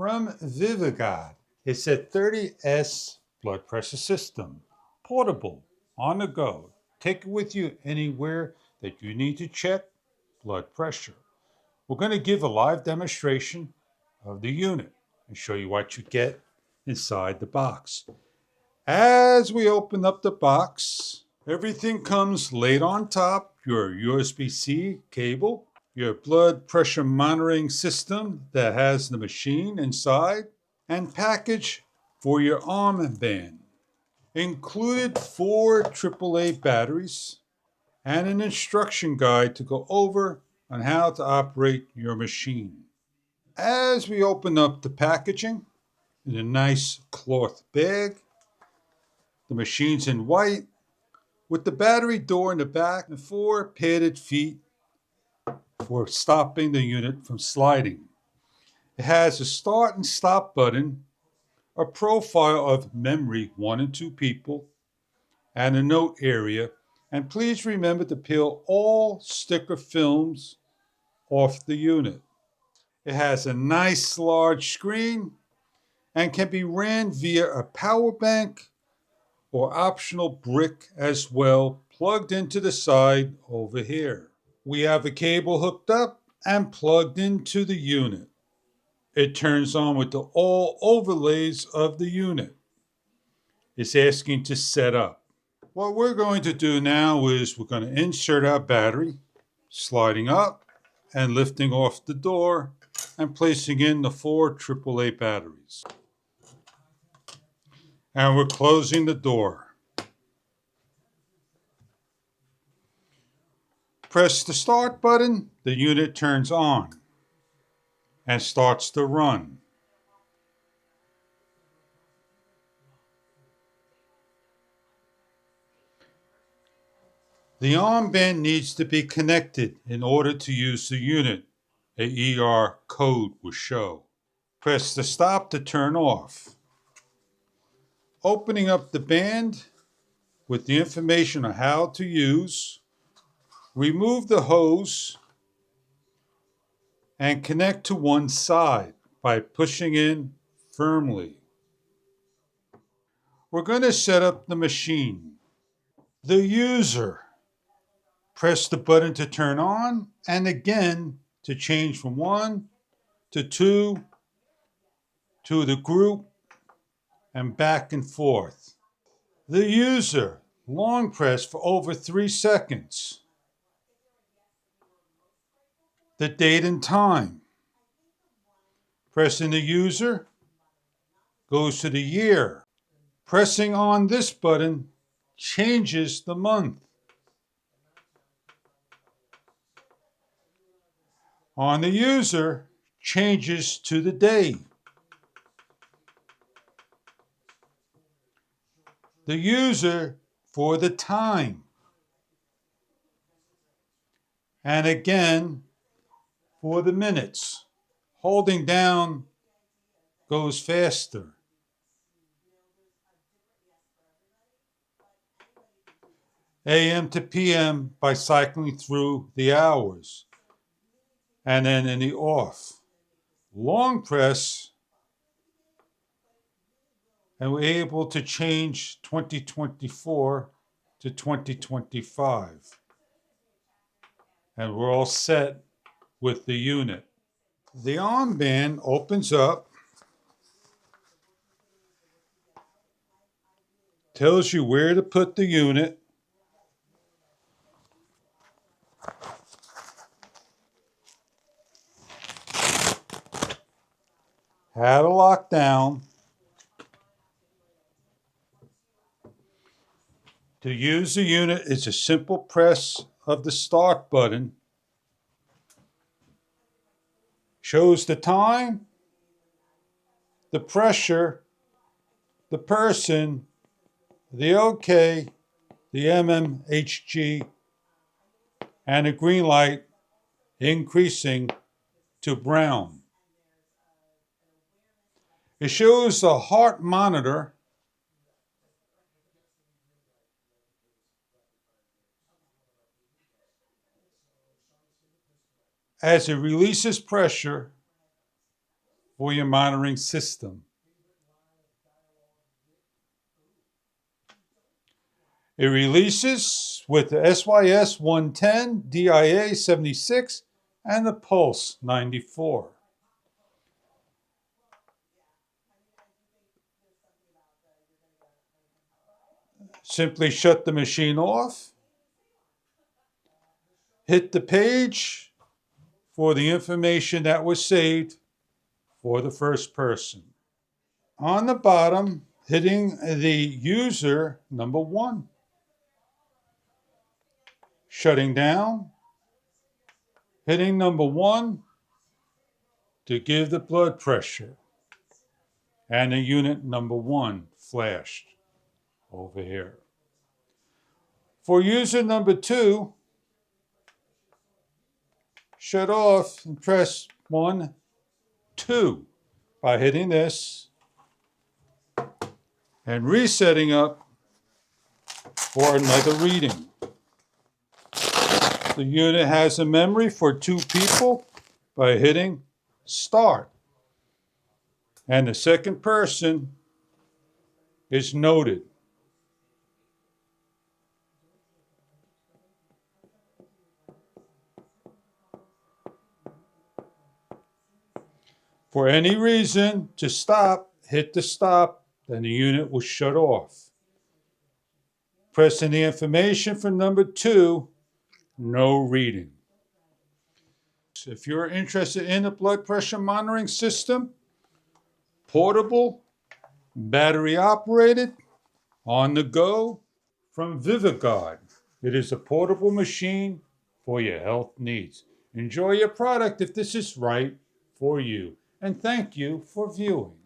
from VivaGuard. It's a 30S blood pressure system. Portable, on the go. Take it with you anywhere that you need to check blood pressure. We're going to give a live demonstration of the unit and show you what you get inside the box. As we open up the box, everything comes laid on top. Your USB-C cable, your blood pressure monitoring system that has the machine inside, and package for your armband. Included 4 AAA batteries and an instruction guide to go over on how to operate your machine. As we open up the packaging in a nice cloth bag, the machine's in white with the battery door in the back and 4 padded feet for stopping the unit from sliding. It has a start and stop button, a profile of memory 1 and 2 people, and a note area. And please remember to peel all sticker films off the unit. It has a nice large screen and can be ran via a power bank or optional brick as well, plugged into the side over here. We have a cable hooked up and plugged into the unit. It turns on with the all overlays of the unit. It's asking to set up. What we're going to do now is we're going to insert our battery, sliding up and lifting off the door and placing in the 4 AAA batteries. And we're closing the door. Press the start button, the unit turns on and starts to run. The armband needs to be connected in order to use the unit. A ER code will show. Press the stop to turn off. Opening up the band with the information on how to use, remove the hose and connect to one side by pushing in firmly. We're going to set up the machine. The user, press the button to turn on and again to change from 1 to 2 to the group and back and forth. The user, long press for over 3 seconds. The date and time. Pressing the user goes to the year. Pressing on this button changes the month. On the user changes to the day. The user for the time. And again for the minutes. Holding down goes faster. AM to PM by cycling through the hours. And then in the off. Long press, and we're able to change 2024 to 2025. And we're all set with the unit. The armband opens up, tells you where to put the unit, how to lock down. To use the unit, it's a simple press of the start button. Shows the time, the pressure, the person, the OK, the MMHG, and a green light increasing to brown. It shows the heart monitor as it releases pressure for your monitoring system. It releases with the SYS 110, DIA 76, and the Pulse 94. Simply shut the machine off, hit the page for the information that was saved for the first person. On the bottom, hitting the user number 1. Shutting down, hitting number 1 to give the blood pressure, and the unit number 1 flashed over here. For user number 2, shut off and press 1, 2 by hitting this and resetting up for another reading. The unit has a memory for 2 people by hitting start. And the second person is noted. For any reason to stop, hit the stop, then the unit will shut off. Pressing the information for number 2, no reading. If you're interested in a blood pressure monitoring system, portable, battery operated, on the go, from VivaGuard. It is a portable machine for your health needs. Enjoy your product if this is right for you. And thank you for viewing.